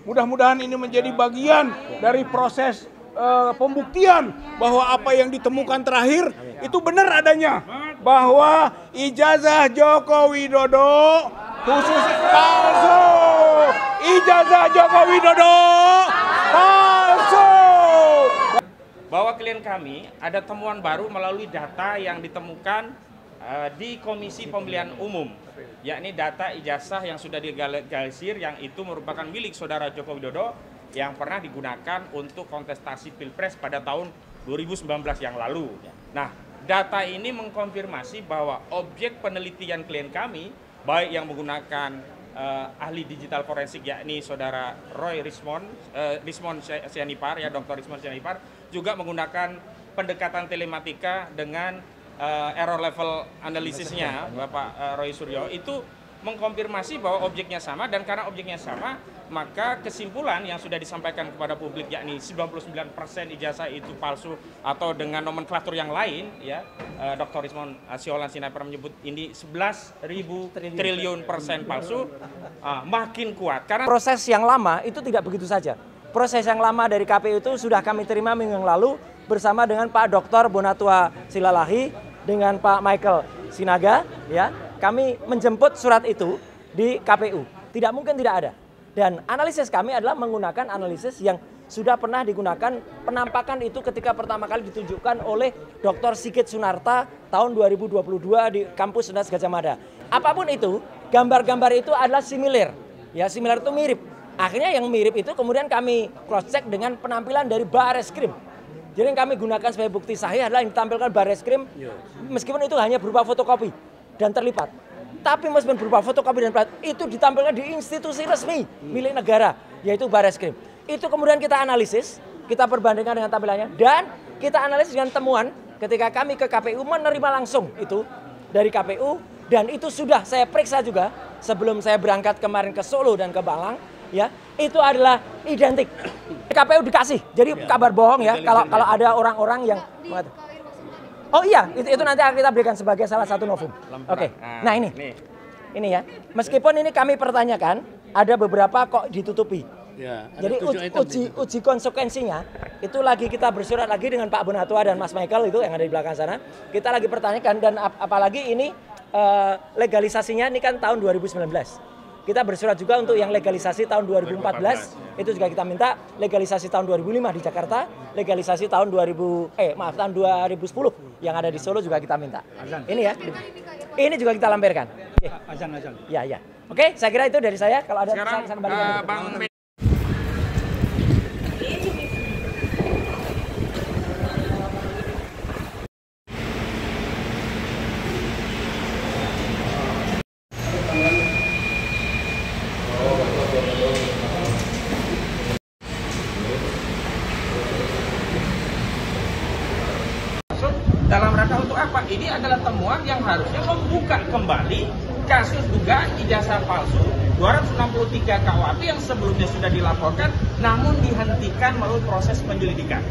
Mudah-mudahan ini menjadi bagian dari proses pembuktian bahwa apa yang ditemukan terakhir itu benar adanya, bahwa ijazah Joko Widodo khusus palsu. Ijazah Joko Widodo palsu. Bahwa klien kami ada temuan baru melalui data yang ditemukan di Komisi Pemilihan Umum, yakni data ijazah yang sudah dilegalisir yang itu merupakan milik saudara Joko Widodo yang pernah digunakan untuk kontestasi Pilpres pada tahun 2019 yang lalu. Nah, data ini mengkonfirmasi bahwa objek penelitian klien kami, baik yang menggunakan ahli digital forensik yakni saudara Roy Rismond Sianipar, ya Dr. Rismond Sianipar, juga menggunakan pendekatan telematika dengan error level analisisnya Bapak Roy Suryo, itu mengkonfirmasi bahwa objeknya sama, dan karena objeknya sama maka kesimpulan yang sudah disampaikan kepada publik yakni 99% ijazah itu palsu atau dengan nomenklatur yang lain, ya Dr. Rismond Sianipar menyebut ini 11.000 triliun persen palsu, makin kuat karena proses yang lama itu tidak begitu saja. Proses yang lama dari KPU itu sudah kami terima minggu yang lalu bersama dengan Pak Dr. Bonatua Silalahi dengan Pak Michael Sinaga, ya. Kami menjemput surat itu di KPU. Tidak mungkin tidak ada. Dan analisis kami adalah menggunakan analisis yang sudah pernah digunakan, penampakan itu ketika pertama kali ditunjukkan oleh Dr. Sigit Sunarta tahun 2022 di kampus Universitas Gadjah Mada. Apapun itu, gambar-gambar itu adalah similar. Ya, similar itu mirip. Akhirnya yang mirip itu kemudian kami cross check dengan penampilan dari Bareskrim. Jadi yang kami gunakan sebagai bukti sahih adalah yang ditampilkan Bareskrim, meskipun itu hanya berupa fotokopi dan terlipat. Tapi meskipun berupa fotokopi dan plat, itu ditampilkan di institusi resmi milik negara, yaitu Bareskrim. Itu kemudian kita analisis, kita perbandingkan dengan tampilannya, dan kita analisis dengan temuan ketika kami ke KPU menerima langsung itu dari KPU, dan itu sudah saya periksa juga sebelum saya berangkat kemarin ke Solo dan ke Malang, ya, itu adalah identik. KPU dikasih, jadi kabar bohong ya kalau ada orang-orang yang mengatakan. Oh iya, itu nanti akan kita berikan sebagai salah satu novum. Oke. Nah ini ya. Meskipun ini kami pertanyakan, ada beberapa kok ditutupi. Ya, jadi uji konsekuensinya itu lagi kita bersurat lagi dengan Pak Bonatua dan Mas Michael itu yang ada di belakang sana. Kita lagi pertanyakan, dan apalagi ini legalisasinya ini kan tahun 2019. Kita bersurat juga untuk yang legalisasi tahun 2014, itu juga kita minta, legalisasi tahun 2005 di Jakarta, legalisasi tahun 2010 yang ada di Solo juga kita minta. Ini ya, ini juga kita lampirkan. Ya. Oke, saya kira itu dari saya. Kalau ada sekarang saya kembali. Dalam rangka untuk apa? Ini adalah temuan yang harusnya membuka kembali kasus dugaan ijazah palsu 263 KUHP yang sebelumnya sudah dilaporkan namun dihentikan melalui proses penyelidikan.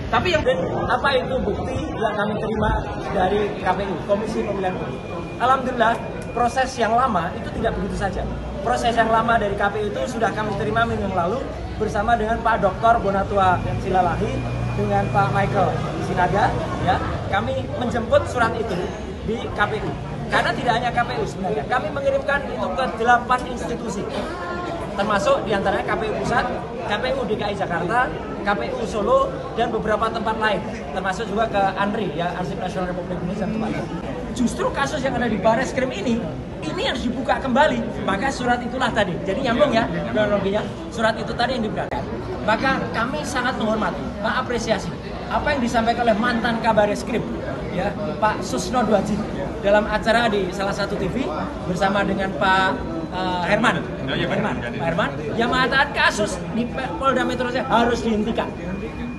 Tapi yang apa itu bukti yang kami terima dari KPU, Komisi Pemilihan Umum? Alhamdulillah, proses yang lama itu tidak begitu saja. Proses yang lama dari KPU itu sudah kami terima minggu yang lalu bersama dengan Pak Dr. Bonatua Silalahi dengan Pak Michael Sinaga, ya. Kami menjemput surat itu di KPU. Karena tidak hanya KPU sebenarnya, kami mengirimkan itu ke 8 institusi. Termasuk diantaranya KPU Pusat, KPU DKI Jakarta, KPU Solo, dan beberapa tempat lain. Termasuk juga ke ANRI, ya, Arsip Nasional Republik Indonesia dan tempat lain. Justru kasus yang ada di Bareskrim ini harus dibuka kembali. Maka surat itulah tadi. Jadi nyambung ya, kronologinya. Surat itu tadi yang dibukakan. Maka kami sangat menghormati, mengapresiasi apa yang disampaikan oleh mantan Kabar Eskrim, ya, Pak Susno Dwaji dalam acara di salah satu TV bersama dengan Pak Herman yang mengatakan kasus di Polda Metro Jaya harus dihentikan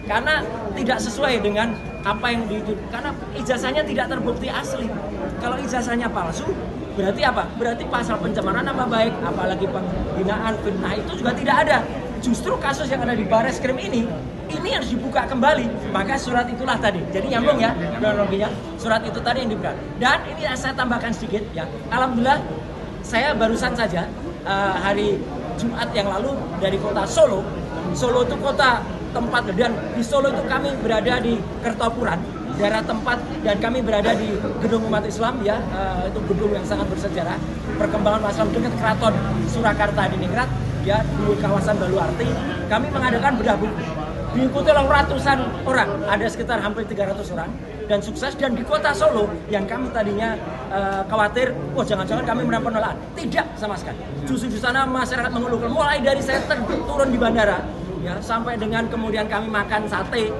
karena tidak sesuai dengan apa yang karena ijazahnya tidak terbukti asli. Kalau ijazahnya palsu, berarti apa? Berarti pasal pencemaran nama baik, apalagi penghinaan, fitnah itu juga tidak ada. Justru kasus yang ada di Bareskrim ini harus dibuka kembali. Maka surat itulah tadi. Jadi nyambung ya kronologinya. Surat itu tadi yang dibuka. Dan ini saya tambahkan sedikit ya. Alhamdulillah saya barusan saja hari Jumat yang lalu dari kota Solo. Solo itu kota tempat, dan di Solo itu kami berada di Kertopuran, daerah tempat, dan kami berada di gedung umat Islam ya, itu gedung yang sangat bersejarah, perkembangan umat Islam dekat Keraton Surakarta di Ningrat ya, di kawasan Baluarti. Kami mengadakan bedah buku, diikuti oleh ratusan orang, ada sekitar hampir 300 orang, dan sukses. Dan di kota Solo yang kami tadinya khawatir, oh jangan-jangan kami mendapat penolakan, tidak sama sekali. Justru di sana masyarakat mengeluhkan, mulai dari saya turun di bandara ya, sampai dengan kemudian kami makan sate